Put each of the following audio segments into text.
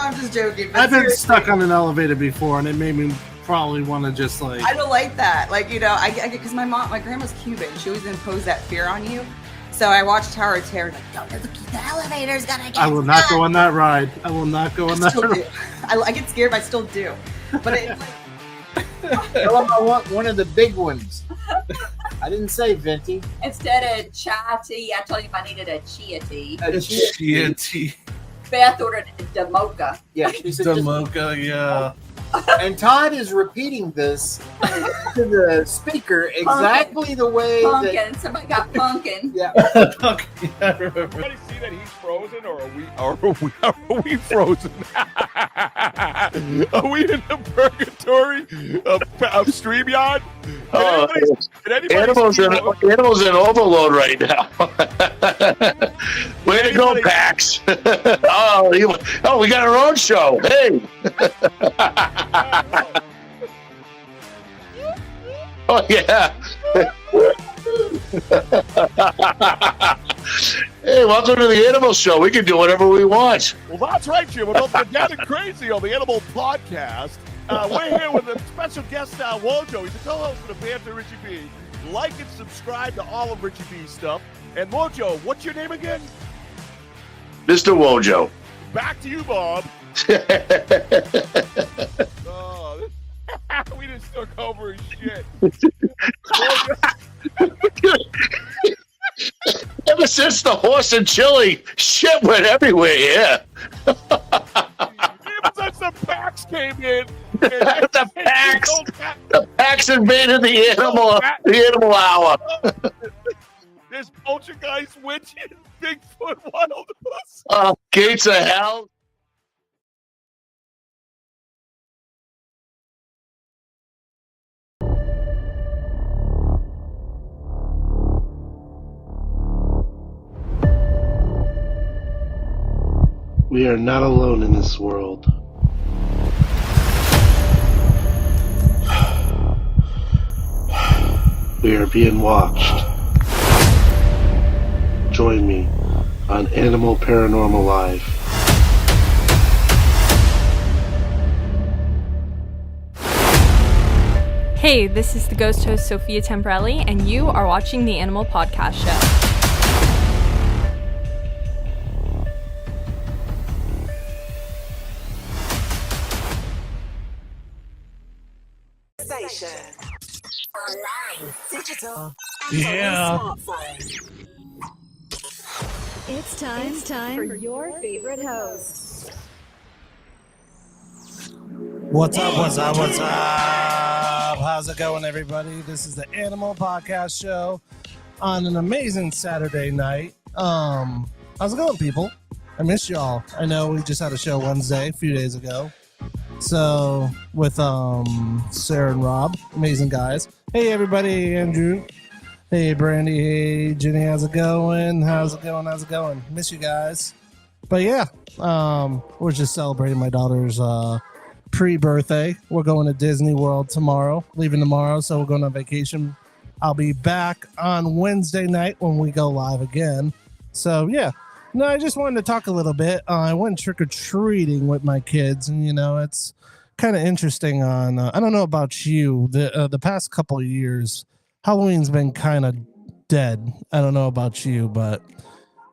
I'm just joking. I've been stuck on an elevator before, and it made me probably want to just like. I don't like that. Like, you know, I because my grandma's Cuban. She always imposed that fear on you. So I watched Tower of Terror. Like, the elevator's gonna get. I will not go on that ride. I will not go on that. I get scared, but I still do. But it. Tell them I want one of the big ones. I didn't say venti. Instead of chai tea, I told him I needed a chia tea. A chia tea. Beth ordered the mocha. Yeah, she said the mocha. Yeah. And Todd is repeating this to the speaker exactly the way pumpkin. that Somebody got pumpkin. Yeah. Pumpkin. I remember. Everybody see that he's frozen, or are we frozen? Are we in the purgatory of StreamYard? Animals in overload right now. Way to go, Pax. Oh, we got our own show. Hey. Oh, yeah. Hey, welcome to the Animal Show. We can do whatever we want. Well, that's right, Jim. We're getting crazy on the Animal Podcast. We're here with a special guest, Wojo. He's a co-host of the Banter Richie B. Like and subscribe to all of Richie B's stuff. And Wojo, what's your name again? Mr. Wojo. Back to you, Bob. Oh, we just took over his shit. Ever since the horse and chili, shit went everywhere, yeah. Ever since the Pax came in. The Pax invaded the animal hour. There's poltergeist, witches, Bigfoot, wild puss. Gates of hell. We are not alone in this world. We are being watched. Join me on Animal Paranormal Live. Hey, this is the ghost host Sophia Temporelli, and you are watching the Animal Podcast Show. Online, digital, Yeah. It's time for your favorite host. What's up? How's it going, everybody? This is the Animal Podcast Show on an amazing Saturday night. How's it going, people? I miss y'all. I know we just had a show Wednesday, a few days ago. So, with Sarah and Rob, amazing guys. Hey, everybody, Andrew. Hey, Brandy. Hey, Jenny. How's it going? Miss you guys. But yeah, we're just celebrating my daughter's pre-birthday. We're going to Disney World tomorrow, leaving tomorrow, so we're going on vacation. I'll be back on Wednesday night when we go live again. So yeah, no, I just wanted to talk a little bit. I went trick-or-treating with my kids, and it's kind of interesting. On I don't know about you, the past couple of years, Halloween's been kind of dead. I don't know about you, but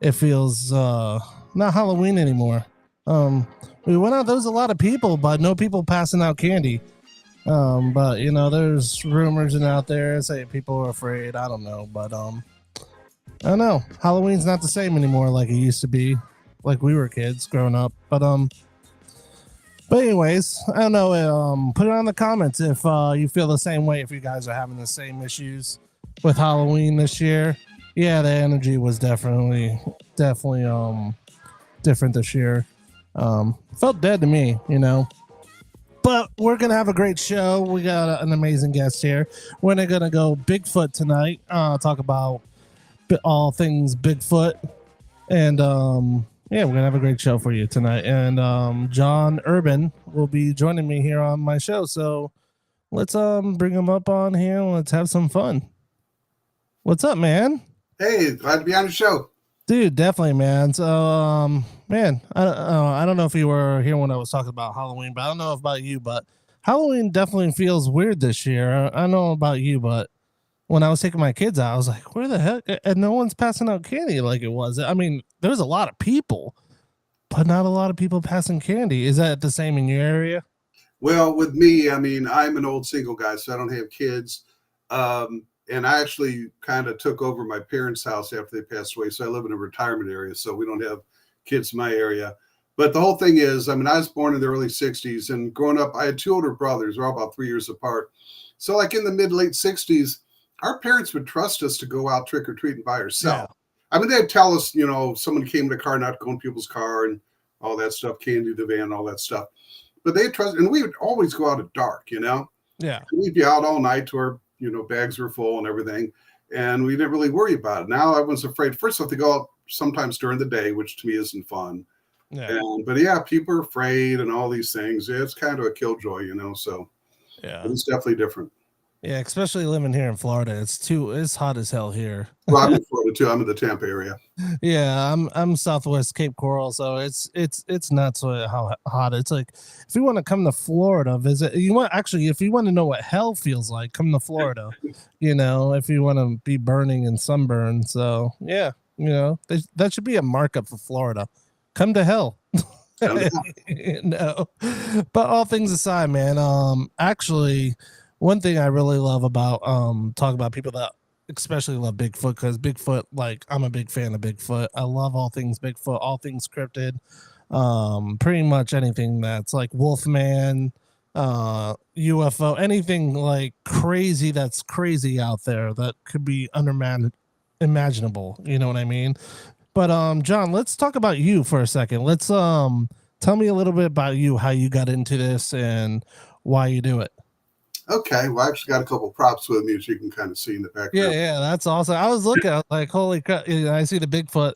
it feels not Halloween anymore. We went out, there was a lot of people, but no people passing out candy. But there's rumors out there say people are afraid. I don't know, but I don't know. Halloween's not the same anymore like it used to be, like we were kids growing up. But anyways, I don't know. Put it on the comments if you feel the same way. If you guys are having the same issues with Halloween this year. Yeah, the energy was definitely different this year. Felt dead to me, But we're gonna have a great show. We got an amazing guest here. We're gonna go Bigfoot tonight. Talk about all things Bigfoot, and we're gonna have a great show for you tonight. And John Urban will be joining me here on my show. So let's bring him up on here. And let's have some fun. What's up, man? Hey, glad to be on the show. Dude, definitely, man. So man, I don't know if you were here when I was talking about Halloween, but I don't know about you, but Halloween definitely feels weird this year. I don't know about you, but when I was taking my kids out, I was like, where the heck? And no one's passing out candy like it was. I mean, there's a lot of people, but not a lot of people passing candy. Is that the same in your area? Well, with me, I mean, I'm an old single guy, so I don't have kids. And I actually kind of took over my parents' house after they passed away. So I live in a retirement area, so we don't have kids in my area. But the whole thing is, I mean, I was born in the early 60s, and growing up, I had two older brothers. We're all about 3 years apart. So like in the mid-late 60s, our parents would trust us to go out trick-or-treating by ourselves. Yeah. I mean, they'd tell us, you know, someone came in a car, not to go in people's car and all that stuff, candy the van, all that stuff. But they trust, and we would always go out at dark, you know? Yeah. And we'd be out all night to our, you know, bags were full and everything. And we didn't really worry about it. Now everyone's afraid. First off, they go out sometimes during the day, which to me isn't fun. Yeah. But yeah, people are afraid and all these things. Yeah, it's kind of a killjoy, you know? So yeah, it's definitely different. Yeah, especially living here in Florida. It's hot as hell here. Well, I'm in Florida too. I'm in the Tampa area. Yeah, I'm Southwest Cape Coral, so it's nuts how hot it's like. If you want to come to Florida, visit. If you want to know what hell feels like, come to Florida. You know, if you want to be burning and sunburn. So yeah, you know, that should be a markup for Florida. Come to hell. No, but all things aside, man. Actually, one thing I really love about talking about people that especially love Bigfoot, because Bigfoot, like, I'm a big fan of Bigfoot. I love all things Bigfoot, all things cryptid, pretty much anything that's like Wolfman, UFO, anything like crazy that's crazy out there that could be imaginable. You know what I mean? But John, let's talk about you for a second. Let's tell me a little bit about you, how you got into this and why you do it. Okay, well, I actually got a couple props with me, as you can kind of see in the background. Yeah, that's awesome. I was looking, like, holy crap! I see the Bigfoot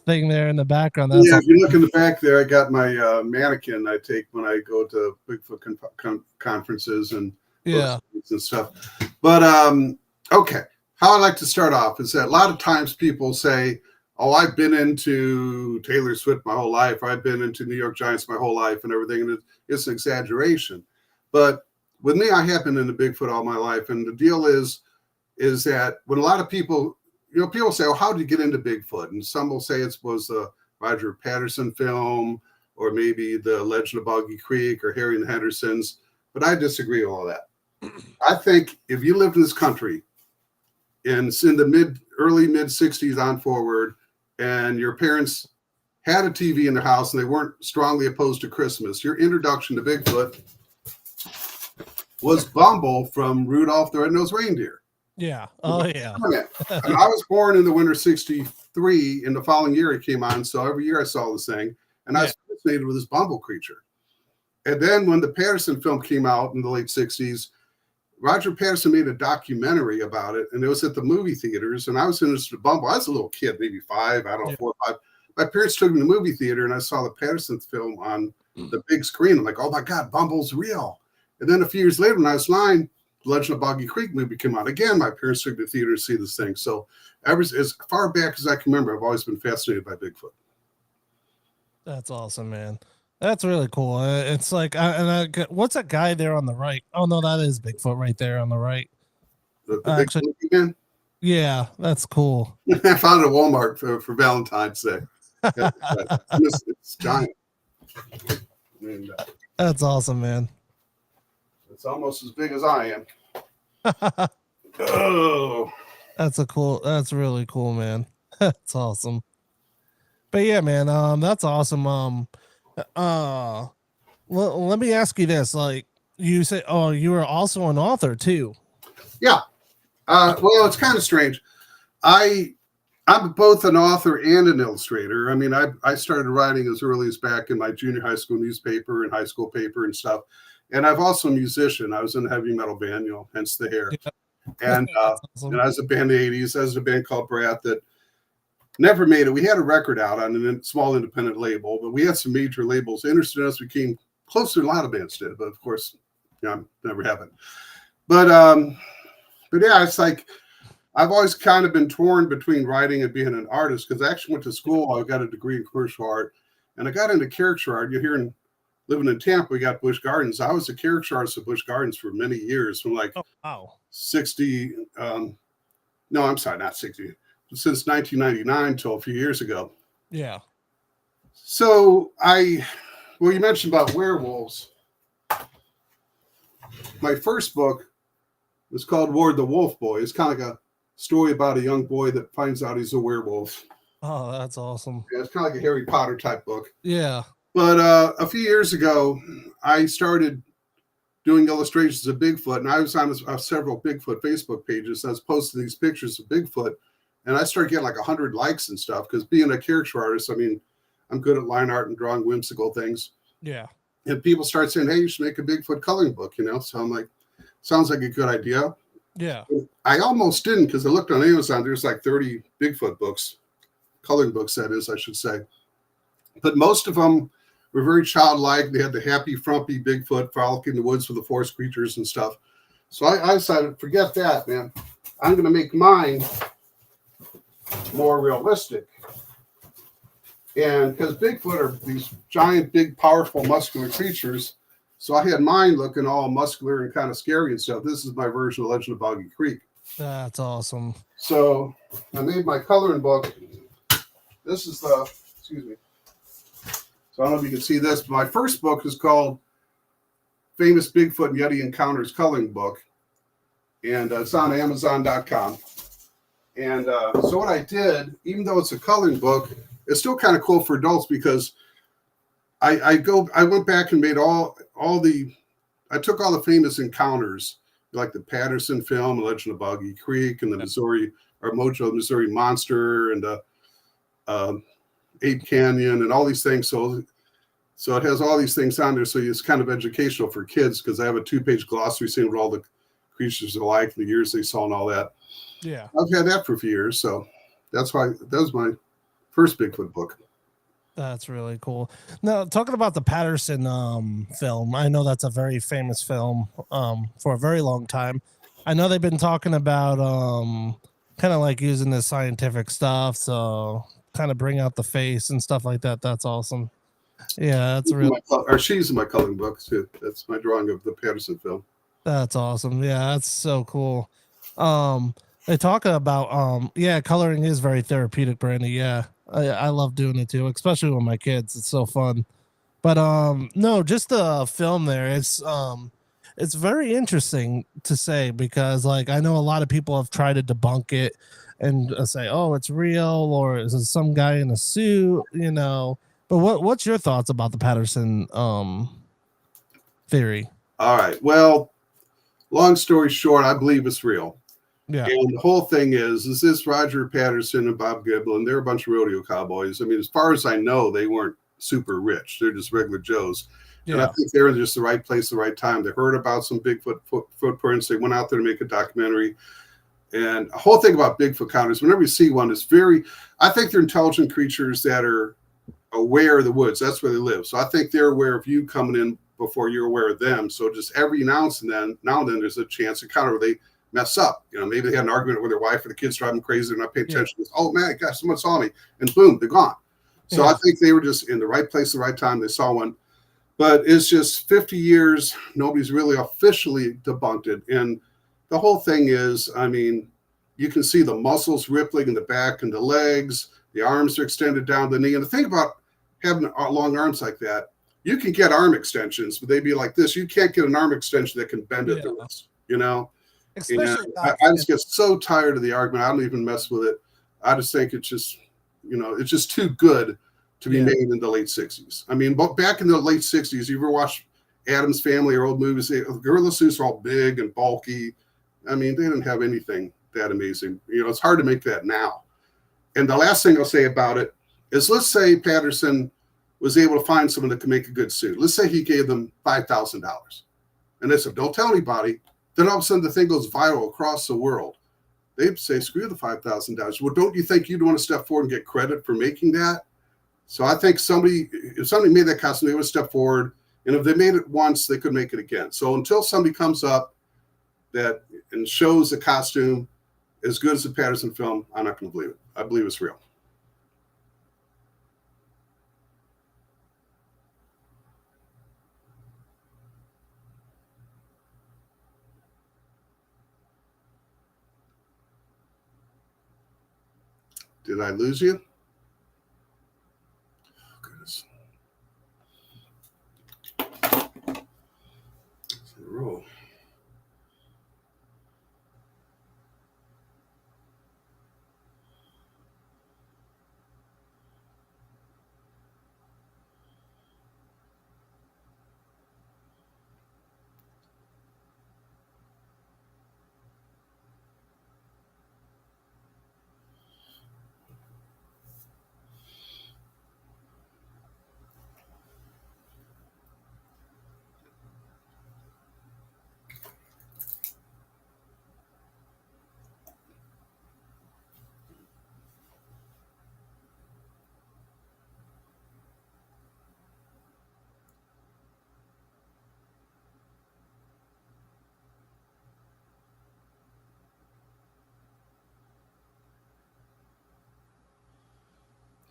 thing there in the background. That's awesome. If you look in the back there, I got my mannequin I take when I go to Bigfoot conferences and stuff. But okay, how I like to start off is that a lot of times people say, "Oh, I've been into Taylor Swift my whole life. I've been into New York Giants my whole life, and everything." And it's an exaggeration, but with me, I have been into Bigfoot all my life. And the deal is that when a lot of people, you know, people say, "Oh, how did you get into Bigfoot?" And some will say it was the Roger Patterson film, or maybe the Legend of Boggy Creek, or Harry and the Hendersons. But I disagree with all that. I think if you lived in this country in the early mid 60s on forward, and your parents had a TV in the house and they weren't strongly opposed to Christmas, your introduction to Bigfoot was Bumble from Rudolph the Red-Nosed Reindeer. Yeah. Oh, yeah. And I was born in the winter 63. In the following year, it came on. So every year I saw this thing. And I was fascinated with this Bumble creature. And then when the Patterson film came out in the late 60s, Roger Patterson made a documentary about it. And it was at the movie theaters. And I was interested in Bumble. I was a little kid, maybe 5, I don't know, 4 or 5. My parents took me to the movie theater, and I saw the Patterson film on the big screen. I'm like, oh, my God, Bumble's real. And then a few years later, when I was 9, the Legend of Boggy Creek movie came out. Again, my parents took me to the theater to see this thing. So as far back as I can remember, I've always been fascinated by Bigfoot. That's awesome, man. That's really cool. It's like, what's that guy there on the right? Oh, no, that is Bigfoot right there on the right. The Bigfoot man? Yeah, that's cool. I found it at Walmart for Valentine's Day. It's giant. And, that's awesome, man. It's almost as big as I am. Oh, that's really cool, man. That's awesome. But yeah, man, that's awesome. Let me ask you this. Like, you say, oh, you were also an author too. Yeah. Well, it's kind of strange. I'm both an author and an illustrator. I mean, I started writing as early as back in my junior high school newspaper and high school paper and stuff. And I've also a musician. I was in a heavy metal band, you know, hence the hair. Yeah. And I was a band in the 80s. I was in a band called Brat that never made it. We had a record out on a small independent label, but we had some major labels interested in us. We came closer than a lot of bands did, but of course, you know, never happened. But yeah, it's like I've always kind of been torn between writing and being an artist, because I actually went to school. I got a degree in commercial art. And I got into character art. You're here living in Tampa, we got Busch Gardens. I was a character artist at Busch Gardens for many years, from like 60. No, I'm sorry, not 60. Since 1999 till a few years ago. Yeah. So you mentioned about werewolves. My first book was called Ward the Wolf Boy. It's kind of like a story about a young boy that finds out he's a werewolf. Oh, that's awesome. Yeah, it's kind of like a Harry Potter type book. Yeah. But a few years ago, I started doing illustrations of Bigfoot, and I was on several Bigfoot Facebook pages. I was posting these pictures of Bigfoot, and I started getting like 100 likes and stuff, because being a character artist, I mean, I'm good at line art and drawing whimsical things. Yeah. And people start saying, hey, you should make a Bigfoot coloring book, So I'm like, sounds like a good idea. Yeah. I almost didn't, because I looked on Amazon. There's like 30 Bigfoot books, coloring books, that is, I should say. But most of them were very childlike. They had the happy, frumpy Bigfoot frolicking in the woods with the forest creatures and stuff. So I decided, forget that, man. I'm going to make mine more realistic. And because Bigfoot are these giant, big, powerful, muscular creatures, so I had mine looking all muscular and kind of scary and stuff. This is my version of Legend of Boggy Creek. That's awesome. So I made my coloring book. This is excuse me. So I don't know if you can see this, but my first book is called Famous Bigfoot and Yeti Encounters Coloring Book. And it's on Amazon.com. And so what I did, even though it's a coloring book, it's still kind of cool for adults, because I went back and made I took all the famous encounters, like the Patterson film, Legend of Boggy Creek, and the Mojo Missouri Monster, and the Ape Canyon, and all these things. So it has all these things on there. So it's kind of educational for kids, because I have a 2-page glossary saying what all the creatures are like, the years they saw, and all that. Yeah. I've had that for a few years. So that was my first Bigfoot book. That's really cool. Now, talking about the Patterson film, I know that's a very famous film for a very long time. I know they've been talking about kind of like using this scientific stuff, so kind of bring out the face and stuff like that. That's awesome. Yeah, that's real. She's in my coloring book too. That's my drawing of the Patterson film. That's awesome. Yeah, that's so cool. They talk about coloring is very therapeutic, Brandy. Yeah. I love doing it too, especially with my kids. It's so fun. But no, just the film there. It's very interesting to say, because like I know a lot of people have tried to debunk it and say, oh, it's real, or is it some guy in a suit, But what's your thoughts about the Patterson theory? All right. Well, long story short, I believe it's real. Yeah. And the whole thing is this Roger Patterson and Bob Giblin, they're a bunch of rodeo cowboys. I mean, as far as I know, they weren't super rich. They're just regular Joes. Yeah. And I think they're in just the right place, the right time. They heard about some Bigfoot footprints. They went out there to make a documentary. And the whole thing about Bigfoot counters, whenever you see one, is I think they're intelligent creatures that are aware of the woods. That's where they live. So I think they're aware of you coming in before you're aware of them. So just every now and then there's a chance encounter where they mess up. Maybe they had an argument with their wife, or the kids driving crazy, they're not paying attention. Yeah. Oh man, gosh, someone saw me, and boom, they're gone. So I think they were just in the right place, the right time. They saw one, but it's just 50 years. Nobody's really officially debunked it. And the whole thing is, I mean, you can see the muscles rippling in the back and the legs. The arms are extended down the knee. And the thing about having long arms like that, you can get arm extensions, but they'd be like this. You can't get an arm extension that can bend at the wrist, I just get so tired of the argument. I don't even mess with it. I just think it's just, it's just too good to be made in the late 60s. I mean, back in the late 60s, you ever watch Addams Family or old movies? The gorilla suits are all big and bulky. I mean, they didn't have anything that amazing. It's hard to make that now. And the last thing I'll say about it is, let's say Patterson was able to find someone that could make a good suit. Let's say he gave them $5,000. And they said, don't tell anybody. Then all of a sudden the thing goes viral across the world. They'd say, screw the $5,000. Well, don't you think you'd want to step forward and get credit for making that? So I think if somebody made that costume, they would step forward. And if they made it once, they could make it again. So until somebody comes up and shows the costume as good as the Patterson film, I'm not going to believe it. I believe it's real. Did I lose you? Oh, goodness. Roll.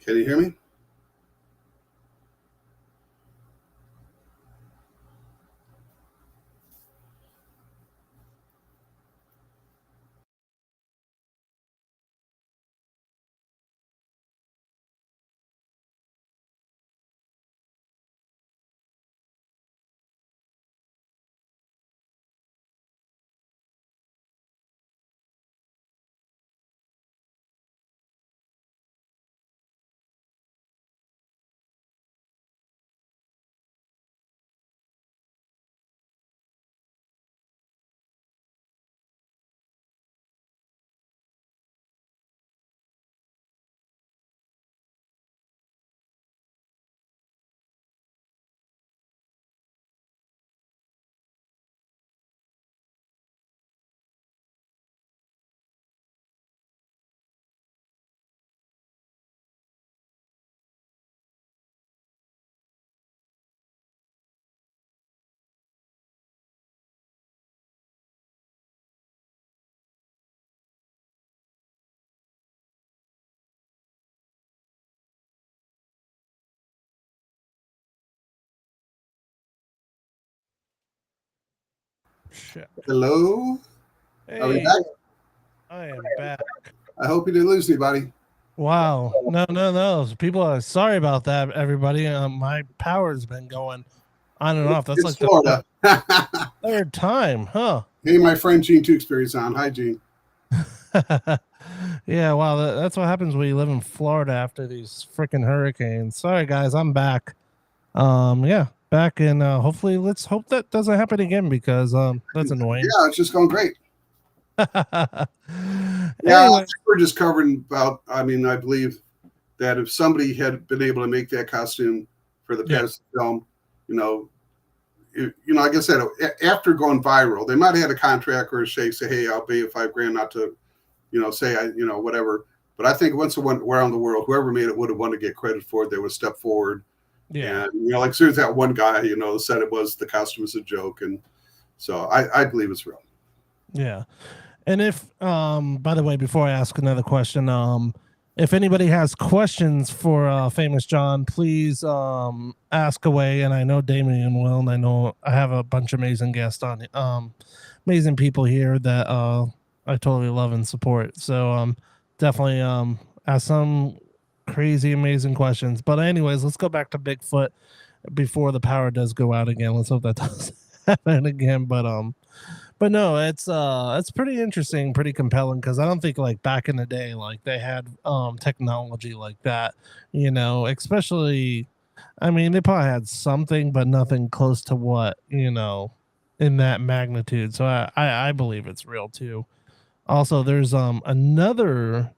Can you hear me? Shit. Hello? Are we Hey, back? I am back. I hope you didn't lose anybody. Wow. No. People are sorry about that, everybody. My power's been going on and off. That's It's like the Florida. third time, huh? Hey, my friend Gene Tewksbury's on. Hi, Gene. Yeah, wow. That's what happens when you live in Florida after these freaking hurricanes. Sorry, guys. I'm back. Yeah, back, and hopefully, let's hope that doesn't happen again because that's annoying. Yeah, it's just going great. Yeah, Anyway, we're just covering about. I mean, I believe that if somebody had been able to make that costume for the past film, like I said, after going viral, they might have had a contract or a shake say, "Hey, I'll pay you $5,000 not to, say whatever." But I think once it went around the world, whoever made it would have wanted to get credit for it. They would step forward. yeah. And like as soon as that one guy, said it was the costume was a joke, and so I believe it's real. Yeah. And if by the way, before I ask another question, if anybody has questions for famous John, please ask away. And I know Damien will, and I know I have a bunch of amazing guests on amazing people here that I totally love and support. So definitely ask some crazy amazing questions. But anyways, let's go back to Bigfoot before the power does go out again. Let's hope that doesn't happen again. But no, it's pretty interesting, pretty compelling because I don't think like back in the day like they had technology like that, especially I mean they probably had something but nothing close to what, in that magnitude. So I believe it's real too. Also there's another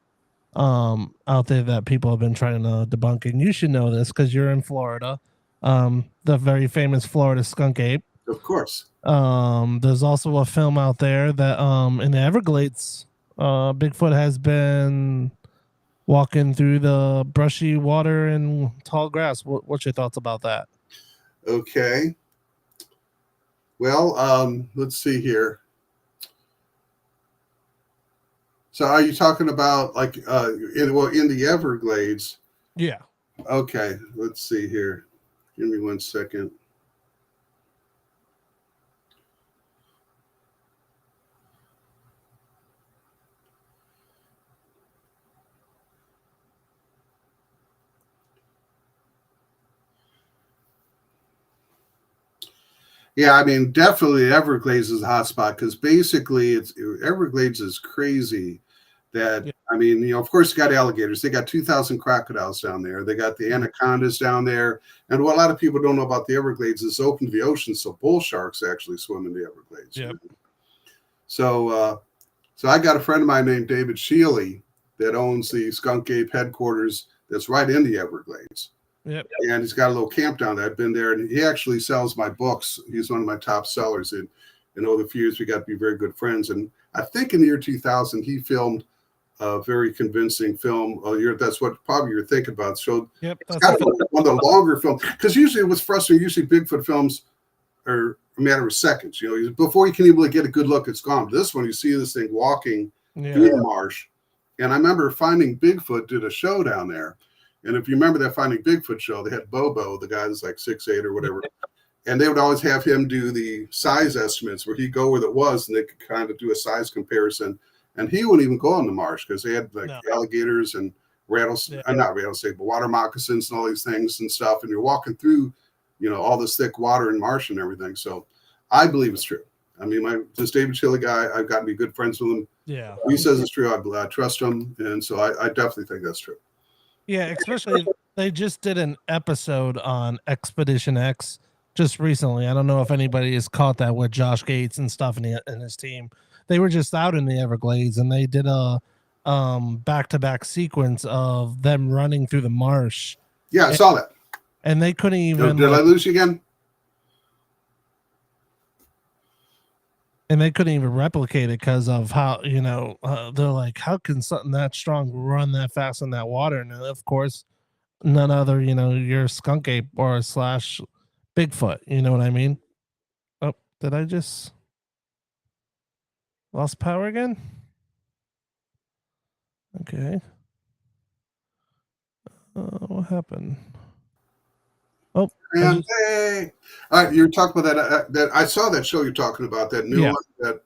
out there that people have been trying to debunk, and you should know this because you're in Florida. The very famous Florida skunk ape. Of course. There's also a film out there that in the Everglades, Bigfoot has been walking through the brushy water and tall grass. What's your thoughts about that? Okay. Well, let's see here. So are you talking about like in the Everglades? Yeah. Okay, let's see here. Give me 1 second. Yeah, I mean, definitely Everglades is a hot spot because basically Everglades is crazy. That I mean, of course, you got alligators. They got 2,000 crocodiles down there. They got the anacondas down there. And what a lot of people don't know about the Everglades is open to the ocean, so bull sharks actually swim in the Everglades. Yep. So I got a friend of mine named David Shealy that owns the Skunk Ape headquarters that's right in the Everglades. Yep. And he's got a little camp down there. I've been there, and he actually sells my books. He's one of my top sellers. And over the few years, we got to be very good friends. And I think in the year 2000, he filmed a very convincing film. That's what probably you're thinking about. So it's kind of one of the longer films. Because usually what's frustrating, usually Bigfoot films are a matter of seconds. Before you can even get a good look, it's gone. This one, you see this thing walking through the marsh. And I remember Finding Bigfoot did a show down there. And if you remember that Finding Bigfoot show, they had Bobo, the guy that's like 6'8" or whatever. And they would always have him do the size estimates where he'd go where it was and they could kind of do a size comparison. And he wouldn't even go in the marsh because they had alligators and not rattlesnake, but water moccasins and all these things and stuff. And you're walking through, all this thick water and marsh and everything. So I believe it's true. I mean, this David Shealy guy, I've gotten to be good friends with him. Yeah. He says it's true. I trust him. And so I definitely think that's true. Yeah, especially they just did an episode on Expedition X just recently. I don't know if anybody has caught that with Josh Gates and stuff and his team. They were just out in the Everglades and they did a back-to-back sequence of them running through the marsh. Yeah, I saw that. And they couldn't even. Did I lose you again? And they couldn't even replicate it because of how, they're like, how can something that strong run that fast in that water? And of course, none other, your skunk ape or / Bigfoot. You know what I mean? Oh, did I just lost power again? Okay. What happened? Oh, hey. All right, you're talking about that I saw that show you're talking about, that new one that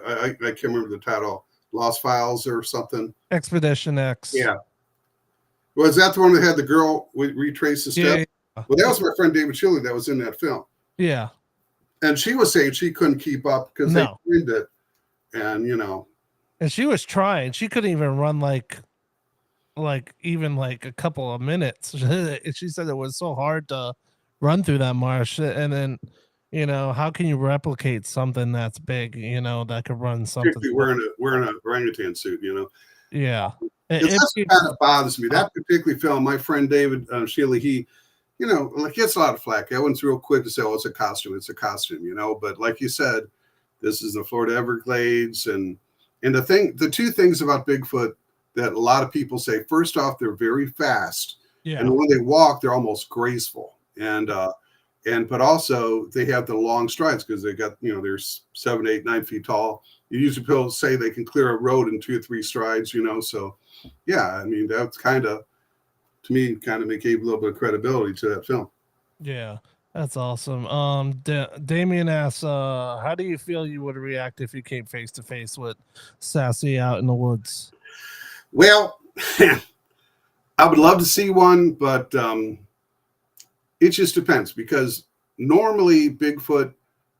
I can't remember the title, Lost Files or something. Expedition X. Yeah. Was that the one that had the girl retrace the steps? Yeah. Well, that was my friend David Shealy that was in that film. Yeah. And she was saying she couldn't keep up because they trained it. And and she was trying. She couldn't even run like even a couple of minutes. She said it was so hard to run through that marsh. And then, how can you replicate something that's big, that could run something? Wearing a orangutan suit, Yeah. That's what kind of bothers me. That particular film, my friend David Shealy, he, gets a lot of flack. Everyone's real quick to say, oh, it's a costume. It's a costume, But like you said, this is the Florida Everglades. And the two things about Bigfoot that a lot of people say, first off, they're very fast. Yeah. And when they walk, they're almost graceful. But also they have the long strides because they got, they're 7, 8, 9 feet tall. You usually people say they can clear a road in 2 or 3 strides, So yeah, I mean, that's to me, gave a little bit of credibility to that film. Yeah, that's awesome. Damien asks, how do you feel you would react if you came face to face with Sassy out in the woods? Well, I would love to see one, but it just depends because normally Bigfoot,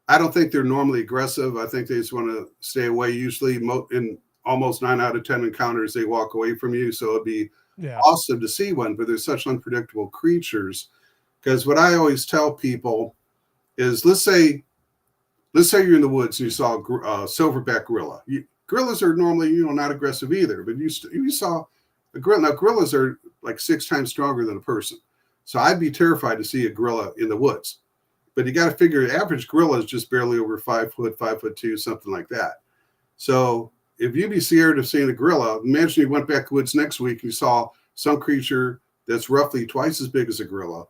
I don't think they're normally aggressive. I think they just want to stay away. Usually in almost 9 out of 10 encounters, they walk away from you. So it'd be awesome to see one, but they're such unpredictable creatures. Because what I always tell people is, let's say you're in the woods and you saw a silverback gorilla. Gorillas are normally, not aggressive either, but you saw a gorilla. Now, gorillas are like 6 times stronger than a person. So I'd be terrified to see a gorilla in the woods. But you got to figure the average gorilla is just barely over 5 foot, 5'2", something like that. So if you'd be scared of seeing a gorilla, imagine you went back to the woods next week, you saw some creature that's roughly twice as big as a gorilla,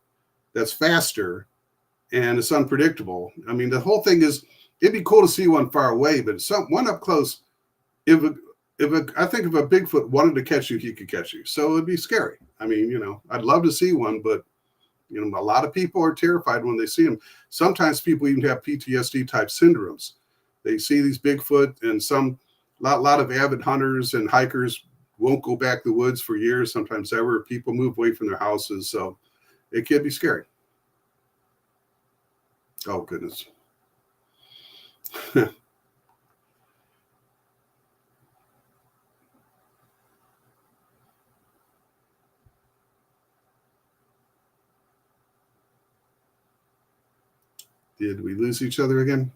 that's faster, and it's unpredictable. I mean, the whole thing is, it'd be cool to see one far away, but one up close, I think if a Bigfoot wanted to catch you, he could catch you. So it'd be scary. I mean, I'd love to see one, but a lot of people are terrified when they see them. Sometimes people even have PTSD type syndromes. They see these Bigfoot, and a lot of avid hunters and hikers won't go back to the woods for years, sometimes ever. People move away from their houses, so it can be scary. Oh, goodness. Did we lose each other again?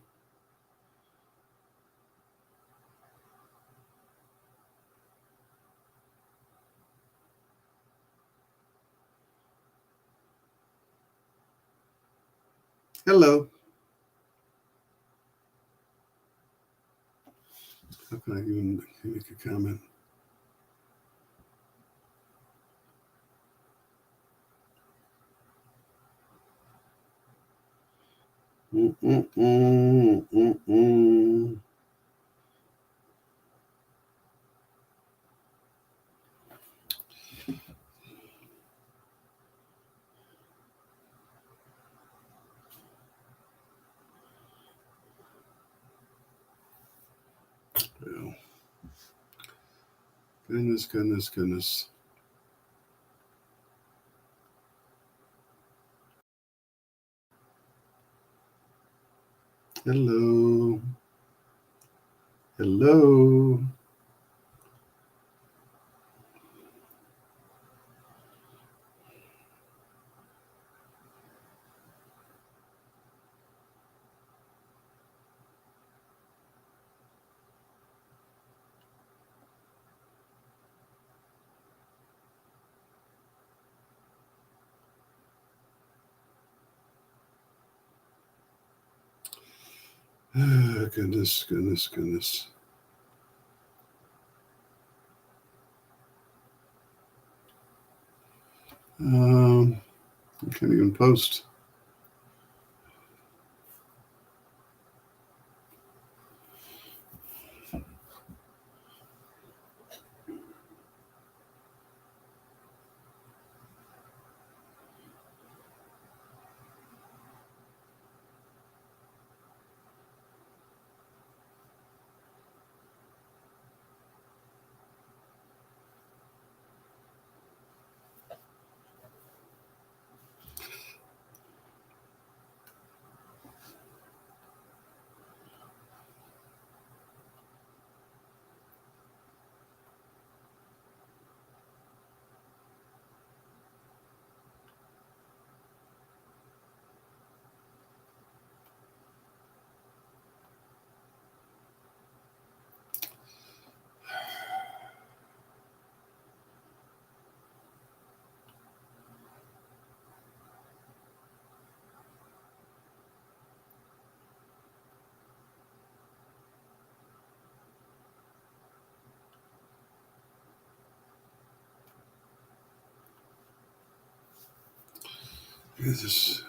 Hello. How can I even make a comment? Mm-mm-mm-mm-mm. Well, goodness. Hello. Goodness. I can't even post. Jesus.